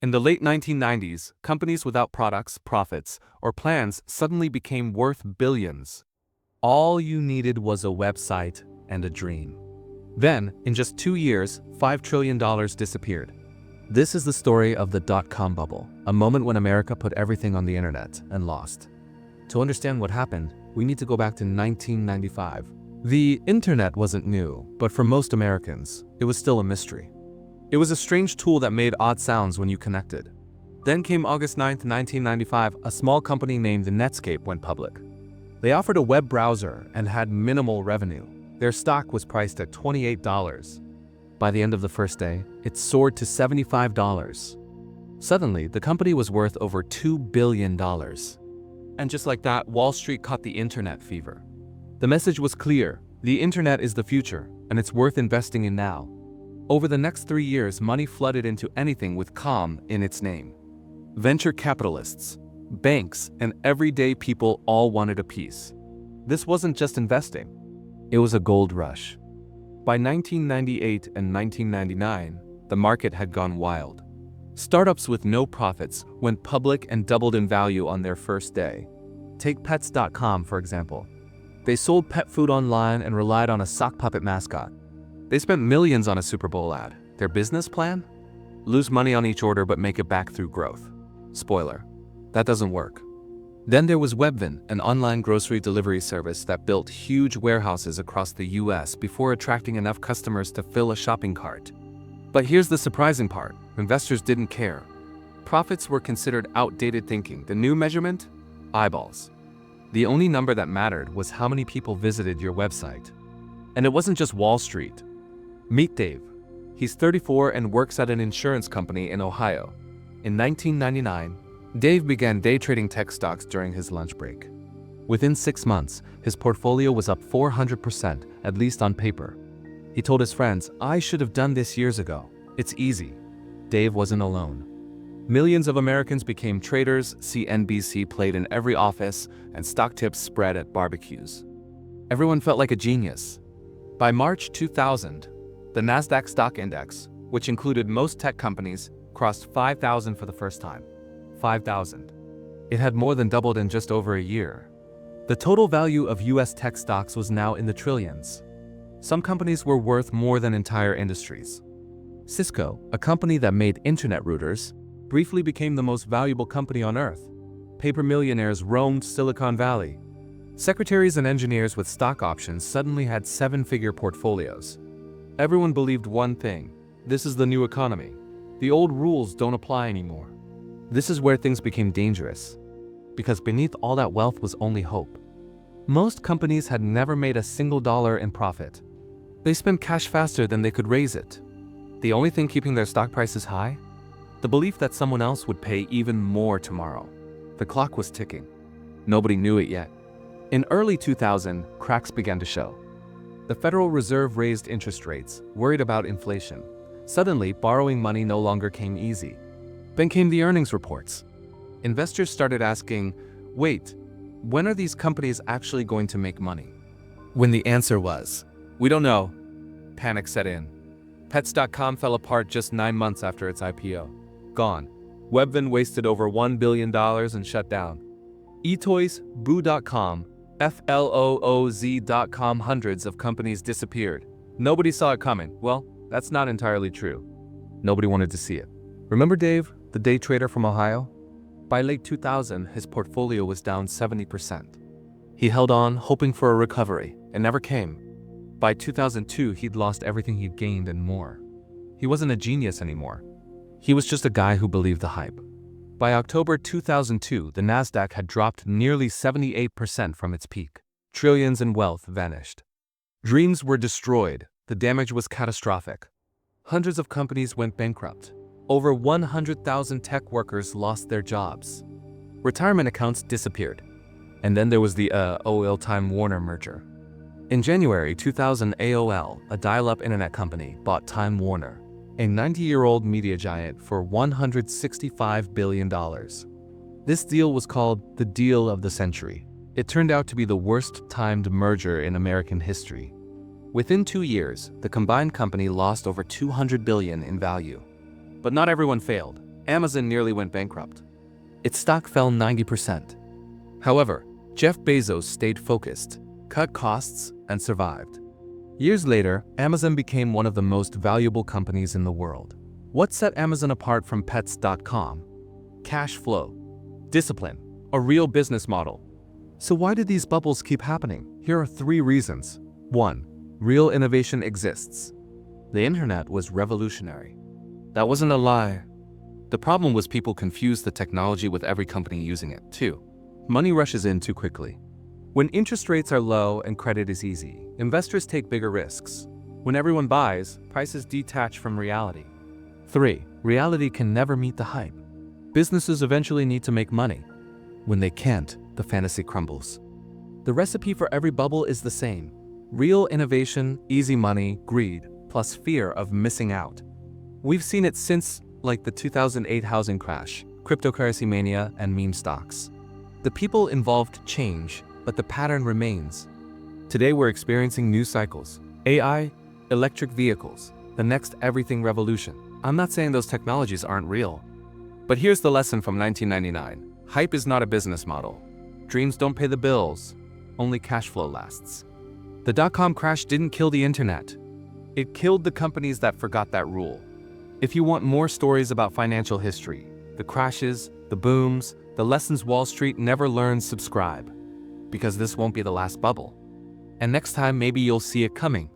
In the late 1990s, companies without products, profits, or plans suddenly became worth billions. All you needed was a website and a dream. Then, in just 2 years, $5 trillion disappeared. This is the story of the dot-com bubble, a moment when America put everything on the internet and lost. To understand what happened, we need to go back to 1995. The internet wasn't new, but for most Americans, it was still a mystery. It was a strange tool that made odd sounds when you connected. Then came August 9, 1995, a small company named Netscape went public. They offered a web browser and had minimal revenue. Their stock was priced at $28. By the end of the first day, it soared to $75. Suddenly, the company was worth over $2 billion. And just like that, Wall Street caught the internet fever. The message was clear: the internet is the future, and it's worth investing in now. Over the next 3 years, money flooded into anything with "com" in its name. Venture capitalists, banks, and everyday people all wanted a piece. This wasn't just investing. It was a gold rush. By 1998 and 1999, the market had gone wild. Startups with no profits went public and doubled in value on their first day. Take Pets.com, for example. They sold pet food online and relied on a sock puppet mascot. They spent millions on a Super Bowl ad. Their business plan? Lose money on each order but make it back through growth. Spoiler: that doesn't work. Then there was Webvan, an online grocery delivery service that built huge warehouses across the US before attracting enough customers to fill a shopping cart. But here's the surprising part: investors didn't care. Profits were considered outdated thinking. The new measurement? Eyeballs. The only number that mattered was how many people visited your website. And it wasn't just Wall Street. Meet Dave. He's 34 and works at an insurance company in Ohio. In 1999, Dave began day trading tech stocks during his lunch break. Within 6 months, his portfolio was up 400%, at least on paper. He told his friends, "I should have done this years ago. It's easy." Dave wasn't alone. Millions of Americans became traders, CNBC played in every office, and stock tips spread at barbecues. Everyone felt like a genius. By March 2000, the Nasdaq stock index, which included most tech companies, crossed 5,000 for the first time. 5,000. It had more than doubled in just over a year. The total value of US tech stocks was now in the trillions. Some companies were worth more than entire industries. Cisco, a company that made internet routers, briefly became the most valuable company on earth. Paper millionaires roamed Silicon Valley. Secretaries and engineers with stock options suddenly had 7-figure portfolios. Everyone believed one thing: this is the new economy. The old rules don't apply anymore. This is where things became dangerous, because beneath all that wealth was only hope. Most companies had never made a single dollar in profit. They spent cash faster than they could raise it. The only thing keeping their stock prices high? The belief that someone else would pay even more tomorrow. The clock was ticking. Nobody knew it yet. In early 2000, cracks began to show. The Federal Reserve raised interest rates, worried about inflation. Suddenly, borrowing money no longer came easy. Then came the earnings reports. Investors started asking, wait, when are these companies actually going to make money? When the answer was, we don't know, panic set in. Pets.com fell apart just 9 months after its IPO. Gone. Webvan wasted over $1 billion and shut down. eToys, Boo.com, FLOOZ.com, hundreds of companies disappeared. Nobody saw it coming. Well, that's not entirely true. Nobody wanted to see it. Remember Dave, the day trader from Ohio? By late 2000, his portfolio was down 70%. He held on, hoping for a recovery. It never came. By 2002, he'd lost everything he'd gained and more. He wasn't a genius anymore. He was just a guy who believed the hype. By October 2002, the Nasdaq had dropped nearly 78% from its peak. Trillions in wealth vanished. Dreams were destroyed. The damage was catastrophic. Hundreds of companies went bankrupt. Over 100,000 tech workers lost their jobs. Retirement accounts disappeared. And then there was the Time Warner merger. In January 2000, AOL, a dial-up internet company, bought Time Warner, a 90-year-old media giant, for $165 billion. This deal was called the deal of the century. It turned out to be the worst-timed merger in American history. Within 2 years, the combined company lost over $200 billion in value. But not everyone failed. Amazon nearly went bankrupt. Its stock fell 90%. However, Jeff Bezos stayed focused, cut costs, and survived. Years later, Amazon became one of the most valuable companies in the world. What set Amazon apart from Pets.com? Cash flow, discipline, a real business model. So why did these bubbles keep happening? Here are 3 reasons. 1. Real innovation exists. The internet was revolutionary. That wasn't a lie. The problem was people confused the technology with every company using it. 2. Money rushes in too quickly. When interest rates are low and credit is easy, investors take bigger risks. When everyone buys, prices detach from reality. 3. Reality can never meet the hype. Businesses eventually need to make money. When they can't, the fantasy crumbles. The recipe for every bubble is the same. Real innovation, easy money, greed, plus fear of missing out. We've seen it since, like the 2008 housing crash, cryptocurrency mania, and meme stocks. The people involved change, but the pattern remains. Today we're experiencing new cycles. AI, electric vehicles, the next everything revolution. I'm not saying those technologies aren't real. But here's the lesson from 1999. Hype is not a business model. Dreams don't pay the bills. Only cash flow lasts. The dot-com crash didn't kill the internet. It killed the companies that forgot that rule. If you want more stories about financial history, the crashes, the booms, the lessons Wall Street never learned, subscribe. Because this won't be the last bubble. And next time maybe you'll see it coming.